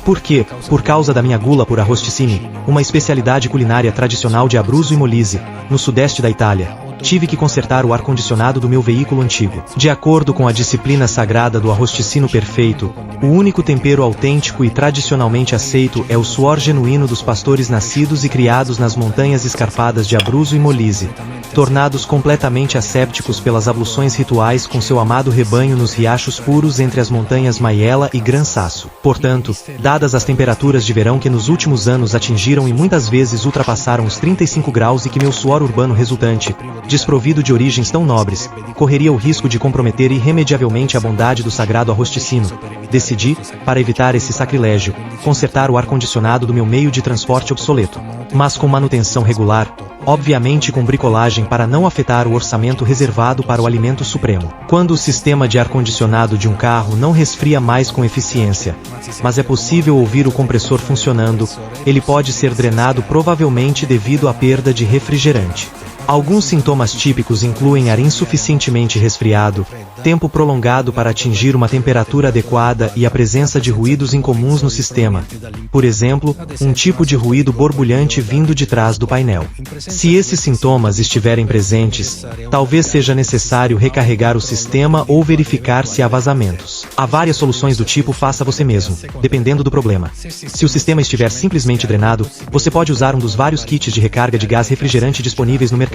Por quê? Por causa da minha gula por arrosticini, uma especialidade culinária tradicional de Abruzzo e Molise, no sudeste da Itália. Tive que consertar o ar-condicionado do meu veículo antigo. De acordo com a disciplina sagrada do arrosticino perfeito, o único tempero autêntico e tradicionalmente aceito é o suor genuíno dos pastores nascidos e criados nas montanhas escarpadas de Abruzzo e Molise, tornados completamente assépticos pelas abluções rituais com seu amado rebanho nos riachos puros entre as montanhas Maiella e Gran Sasso. Portanto, dadas as temperaturas de verão que nos últimos anos atingiram e muitas vezes ultrapassaram os 35 graus e que meu suor urbano resultante, desprovido de origens tão nobres, correria o risco de comprometer irremediavelmente a bondade do sagrado arrosticino, decidi, para evitar esse sacrilégio, consertar o ar-condicionado do meu meio de transporte obsoleto, mas com manutenção regular, obviamente com bricolagem para não afetar o orçamento reservado para o alimento supremo. Quando o sistema de ar-condicionado de um carro não resfria mais com eficiência, mas é possível ouvir o compressor funcionando, ele pode ser drenado provavelmente devido à perda de refrigerante. Alguns sintomas típicos incluem ar insuficientemente resfriado, tempo prolongado para atingir uma temperatura adequada e a presença de ruídos incomuns no sistema. Por exemplo, um tipo de ruído borbulhante vindo de trás do painel. Se esses sintomas estiverem presentes, talvez seja necessário recarregar o sistema ou verificar se há vazamentos. Há várias soluções do tipo faça você mesmo, dependendo do problema. Se o sistema estiver simplesmente drenado, você pode usar um dos vários kits de recarga de gás refrigerante disponíveis no mercado,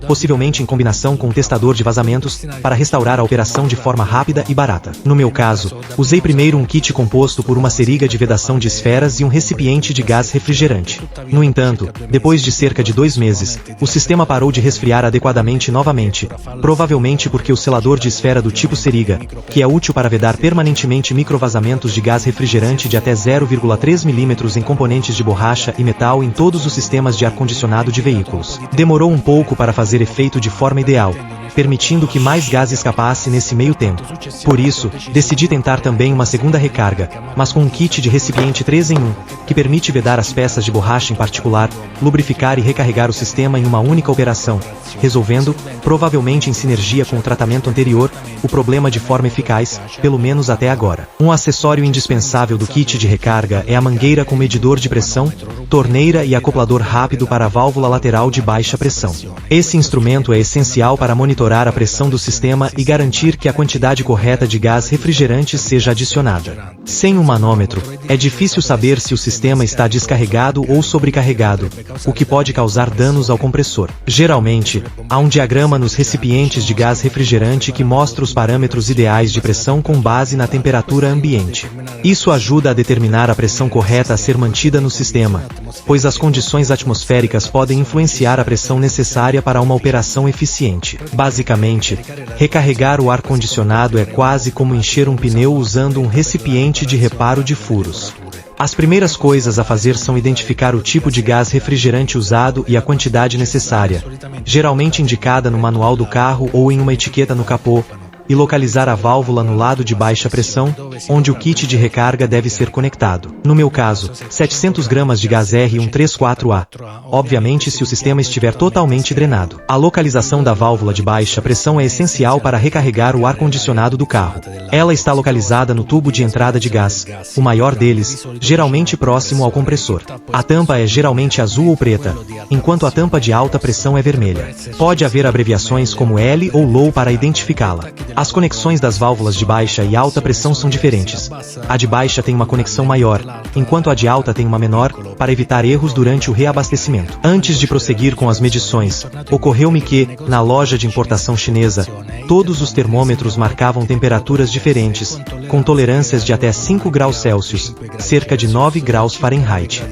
possivelmente em combinação com um testador de vazamentos, para restaurar a operação de forma rápida e barata. No meu caso, usei primeiro um kit composto por uma seringa de vedação de esferas e um recipiente de gás refrigerante. No entanto, depois de cerca de 2 meses, o sistema parou de resfriar adequadamente novamente, provavelmente porque o selador de esfera do tipo seringa, que é útil para vedar permanentemente microvazamentos de gás refrigerante de até 0,3 mm em componentes de borracha e metal em todos os sistemas de ar-condicionado de veículos, demorou um pouco para fazer efeito de forma ideal, permitindo que mais gás escapasse nesse meio tempo. Por isso, decidi tentar também uma segunda recarga, mas com um kit de recipiente 3 em 1, que permite vedar as peças de borracha em particular, lubrificar e recarregar o sistema em uma única operação, resolvendo, provavelmente em sinergia com o tratamento anterior, o problema de forma eficaz, pelo menos até agora. Um acessório indispensável do kit de recarga é a mangueira com medidor de pressão, torneira e acoplador rápido para a válvula lateral de baixa pressão. Esse instrumento é essencial para monitorar a pressão do sistema e garantir que a quantidade correta de gás refrigerante seja adicionada. Sem um manômetro, é difícil saber se o sistema está descarregado ou sobrecarregado, o que pode causar danos ao compressor. Geralmente, há um diagrama nos recipientes de gás refrigerante que mostra os parâmetros ideais de pressão com base na temperatura ambiente. Isso ajuda a determinar a pressão correta a ser mantida no sistema, pois as condições atmosféricas podem influenciar a pressão necessária para uma operação eficiente. Basicamente, recarregar o ar-condicionado é quase como encher um pneu usando um recipiente de reparo de furos. As primeiras coisas a fazer são identificar o tipo de gás refrigerante usado e a quantidade necessária, geralmente indicada no manual do carro ou em uma etiqueta no capô, e localizar a válvula no lado de baixa pressão, onde o kit de recarga deve ser conectado. No meu caso, 700 gramas de gás R134A. Obviamente se o sistema estiver totalmente drenado. A localização da válvula de baixa pressão é essencial para recarregar o ar-condicionado do carro. Ela está localizada no tubo de entrada de gás, o maior deles, geralmente próximo ao compressor. A tampa é geralmente azul ou preta, enquanto a tampa de alta pressão é vermelha. Pode haver abreviações como L ou LOW para identificá-la. As conexões das válvulas de baixa e alta pressão são diferentes. A de baixa tem uma conexão maior, enquanto a de alta tem uma menor, para evitar erros durante o reabastecimento. Antes de prosseguir com as medições, ocorreu-me que, na loja de importação chinesa, todos os termômetros marcavam temperaturas diferentes, com tolerâncias de até 5 graus Celsius, cerca de 9 graus Fahrenheit.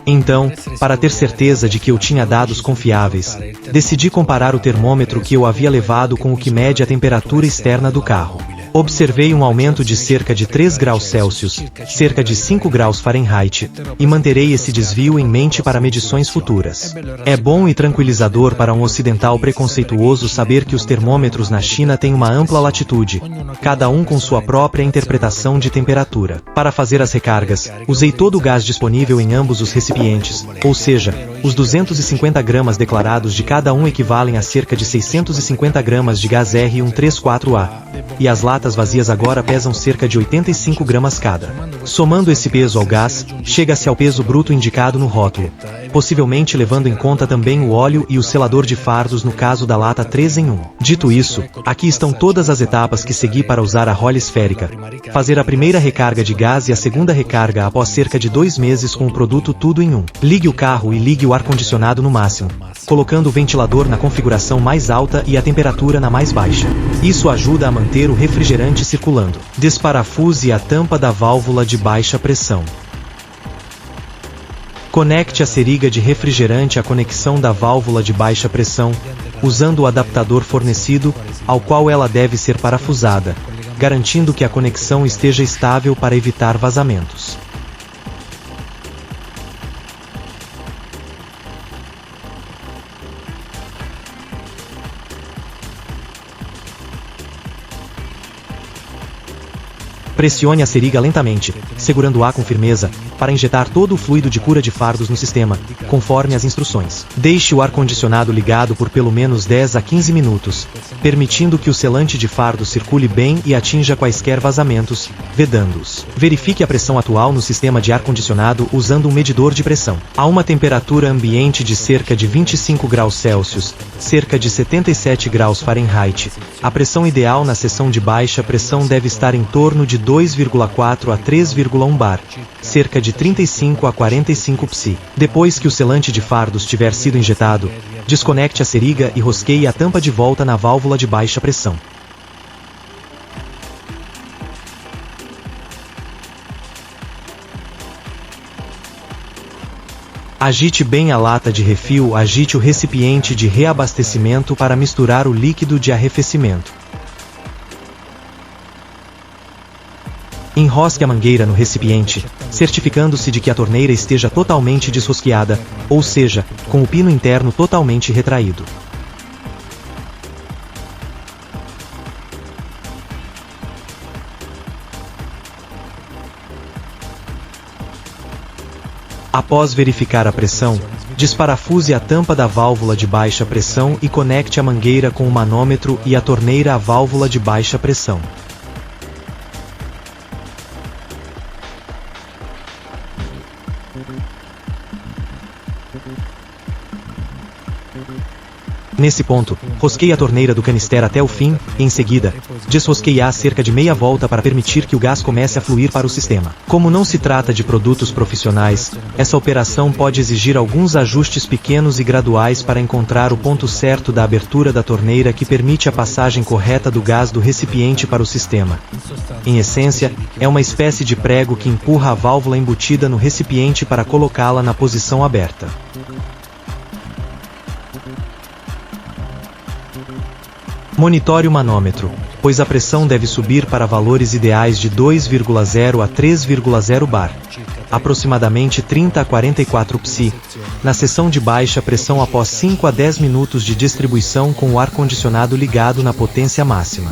Então, para ter certeza de que eu tinha dados confiáveis, decidi comparar o termômetro que eu havia levado com o que mede a temperatura externa do carro. Observei um aumento de cerca de 3 graus Celsius, cerca de 5 graus Fahrenheit, e manterei esse desvio em mente para medições futuras. É bom e tranquilizador para um ocidental preconceituoso saber que os termômetros na China têm uma ampla latitude, cada um com sua própria interpretação de temperatura. Para fazer as recargas, usei todo o gás disponível em ambos os recipientes, ou seja, Os 250 gramas declarados de cada um equivalem a cerca de 650 gramas de gás R134A. E as latas vazias agora pesam cerca de 85 gramas cada. Somando esse peso ao gás, chega-se ao peso bruto indicado no rótulo, possivelmente levando em conta também o óleo e o selador de fardos no caso da lata 3 em 1. Dito isso, aqui estão todas as etapas que segui para usar a rolha esférica. Fazer a primeira recarga de gás e a segunda recarga após cerca de 2 meses com o produto tudo em 1. Ligue o carro e ligue o ar-condicionado no máximo, colocando o ventilador na configuração mais alta e a temperatura na mais baixa. Isso ajuda a manter o refrigerante circulando. Desparafuse a tampa da válvula de baixa pressão. Conecte a seringa de refrigerante à conexão da válvula de baixa pressão, usando o adaptador fornecido, ao qual ela deve ser parafusada, garantindo que a conexão esteja estável para evitar vazamentos. Pressione a seringa lentamente, segurando o ar com firmeza, para injetar todo o fluido de cura de fardos no sistema, conforme as instruções. Deixe o ar-condicionado ligado por pelo menos 10 a 15 minutos, permitindo que o selante de fardo circule bem e atinja quaisquer vazamentos, vedando-os. Verifique a pressão atual no sistema de ar-condicionado usando um medidor de pressão. A uma temperatura ambiente de cerca de 25 graus Celsius, cerca de 77 graus Fahrenheit, a pressão ideal na seção de baixa pressão deve estar em torno de 2,4 a 3,1 bar, cerca de 35 a 45 psi. Depois que o selante de fardos tiver sido injetado, desconecte a seringa e rosqueie a tampa de volta na válvula de baixa pressão. Agite bem a lata de refil, agite o recipiente de reabastecimento para misturar o líquido de arrefecimento. Enrosque a mangueira no recipiente, certificando-se de que a torneira esteja totalmente desrosqueada, ou seja, com o pino interno totalmente retraído. Após verificar a pressão, desparafuse a tampa da válvula de baixa pressão e conecte a mangueira com o manômetro e a torneira à válvula de baixa pressão. Nesse ponto, rosqueie a torneira do canister até o fim, e em seguida, desrosqueie-a cerca de meia volta para permitir que o gás comece a fluir para o sistema. Como não se trata de produtos profissionais, essa operação pode exigir alguns ajustes pequenos e graduais para encontrar o ponto certo da abertura da torneira que permite a passagem correta do gás do recipiente para o sistema. Em essência, é uma espécie de prego que empurra a válvula embutida no recipiente para colocá-la na posição aberta. Monitore o manômetro, pois a pressão deve subir para valores ideais de 2,0 a 3,0 bar, aproximadamente 30 a 44 psi, na seção de baixa pressão após 5 a 10 minutos de distribuição com o ar-condicionado ligado na potência máxima.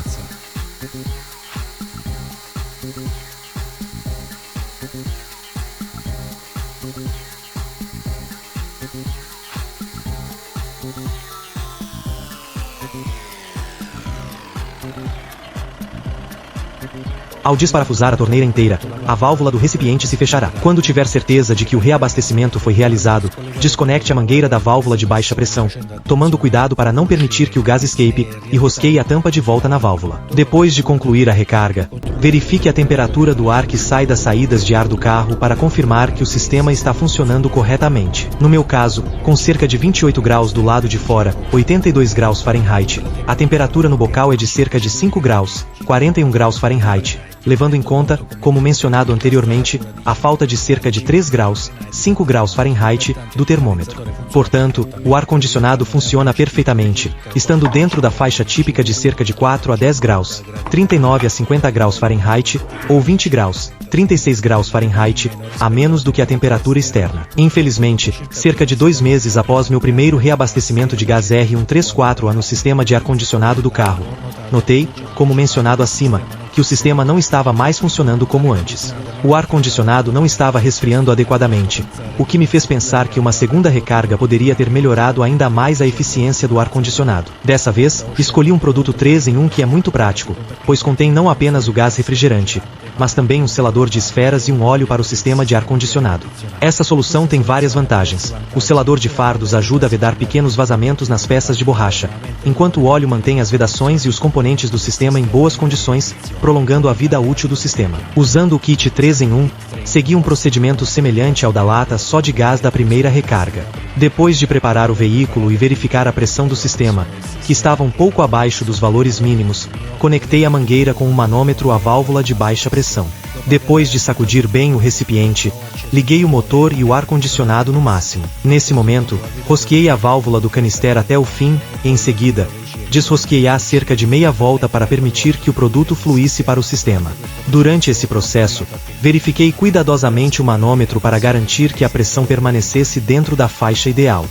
Ao desparafusar a torneira inteira, a válvula do recipiente se fechará. Quando tiver certeza de que o reabastecimento foi realizado, desconecte a mangueira da válvula de baixa pressão, tomando cuidado para não permitir que o gás escape, e rosqueie a tampa de volta na válvula. Depois de concluir a recarga, verifique a temperatura do ar que sai das saídas de ar do carro para confirmar que o sistema está funcionando corretamente. No meu caso, com cerca de 28 graus do lado de fora, 82 graus Fahrenheit, a temperatura no bocal é de cerca de 5 graus, 41 graus Fahrenheit. Levando em conta, como mencionado anteriormente, a falta de cerca de 3 graus, 5 graus Fahrenheit, do termômetro. Portanto, o ar-condicionado funciona perfeitamente, estando dentro da faixa típica de cerca de 4 a 10 graus, 39 a 50 graus Fahrenheit, ou 20 graus, 36 graus Fahrenheit, a menos do que a temperatura externa. Infelizmente, cerca de 2 meses após meu primeiro reabastecimento de gás R134A no sistema de ar-condicionado do carro, notei, como mencionado acima, que o sistema não estava mais funcionando como antes. O ar-condicionado não estava resfriando adequadamente, o que me fez pensar que uma segunda recarga poderia ter melhorado ainda mais a eficiência do ar-condicionado. Dessa vez, escolhi um produto 3 em 1 que é muito prático, pois contém não apenas o gás refrigerante, mas também um selador de esferas e um óleo para o sistema de ar-condicionado. Essa solução tem várias vantagens. O selador de fardos ajuda a vedar pequenos vazamentos nas peças de borracha, enquanto o óleo mantém as vedações e os componentes do sistema em boas condições, prolongando a vida útil do sistema. Usando o kit 3 em 1, segui um procedimento semelhante ao da lata só de gás da primeira recarga. Depois de preparar o veículo e verificar a pressão do sistema, que estava um pouco abaixo dos valores mínimos, conectei a mangueira com um manômetro à válvula de baixa pressão. Depois de sacudir bem o recipiente, liguei o motor e o ar-condicionado no máximo. Nesse momento, rosqueei a válvula do canister até o fim, e em seguida, desrosqueei-a cerca de meia volta para permitir que o produto fluísse para o sistema. Durante esse processo, verifiquei cuidadosamente o manômetro para garantir que a pressão permanecesse dentro da faixa ideal.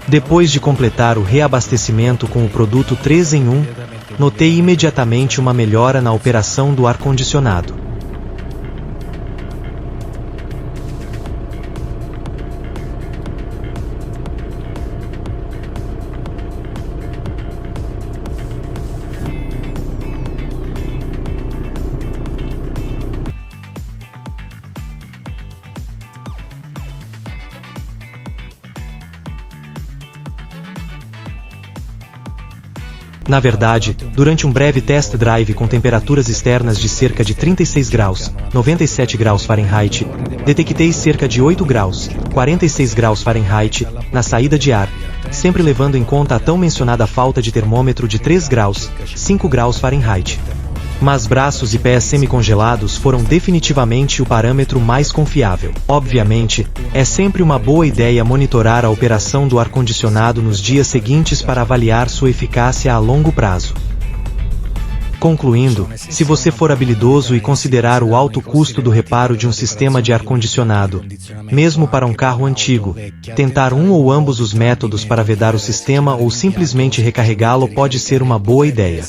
Depois de completar o reabastecimento com o produto 3 em 1, notei imediatamente uma melhora na operação do ar-condicionado. Na verdade, durante um breve test drive com temperaturas externas de cerca de 36 graus, 97 graus Fahrenheit, detectei cerca de 8 graus, 46 graus Fahrenheit, na saída de ar, sempre levando em conta a tão mencionada falta de termômetro de 3 graus, 5 graus Fahrenheit. Mas braços e pés semicongelados foram definitivamente o parâmetro mais confiável. Obviamente, é sempre uma boa ideia monitorar a operação do ar-condicionado nos dias seguintes para avaliar sua eficácia a longo prazo. Concluindo, se você for habilidoso e considerar o alto custo do reparo de um sistema de ar-condicionado, mesmo para um carro antigo, tentar um ou ambos os métodos para vedar o sistema ou simplesmente recarregá-lo pode ser uma boa ideia.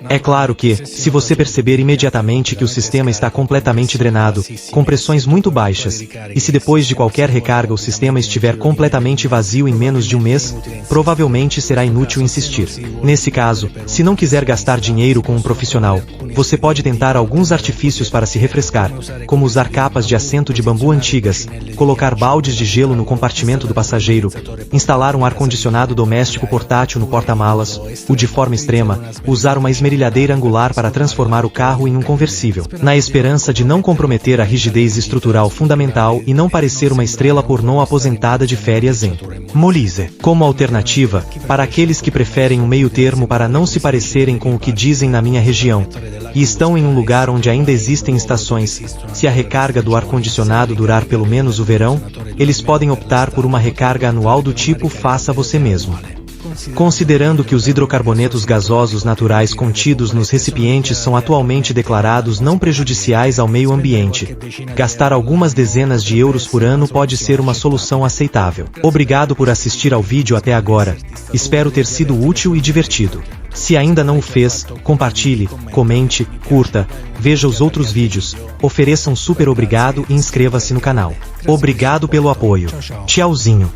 É claro que, se você perceber imediatamente que o sistema está completamente drenado, com pressões muito baixas, e se depois de qualquer recarga o sistema estiver completamente vazio em menos de um mês, provavelmente será inútil insistir. Nesse caso, se não quiser gastar dinheiro com um profissional, você pode tentar alguns artifícios para se refrescar, como usar capas de assento de bambu antigas, colocar baldes de gelo no compartimento do passageiro, instalar um ar-condicionado doméstico portátil no porta-malas, ou de forma extrema, usar uma esmerilhadeira angular para transformar o carro em um conversível, na esperança de não comprometer a rigidez estrutural fundamental e não parecer uma estrela pornô aposentada de férias em Molise. Como alternativa, para aqueles que preferem um meio termo para não se parecerem com o que dizem na minha região, e estão em um lugar onde ainda existem estações, se a recarga do ar-condicionado durar pelo menos o verão, eles podem optar por uma recarga anual do tipo faça você mesmo. Considerando que os hidrocarbonetos gasosos naturais contidos nos recipientes são atualmente declarados não prejudiciais ao meio ambiente, gastar algumas dezenas de euros por ano pode ser uma solução aceitável. Obrigado por assistir ao vídeo até agora, espero ter sido útil e divertido. Se ainda não o fez, compartilhe, comente, curta, veja os outros vídeos, ofereça um super obrigado e inscreva-se no canal. Obrigado pelo apoio. Tchauzinho.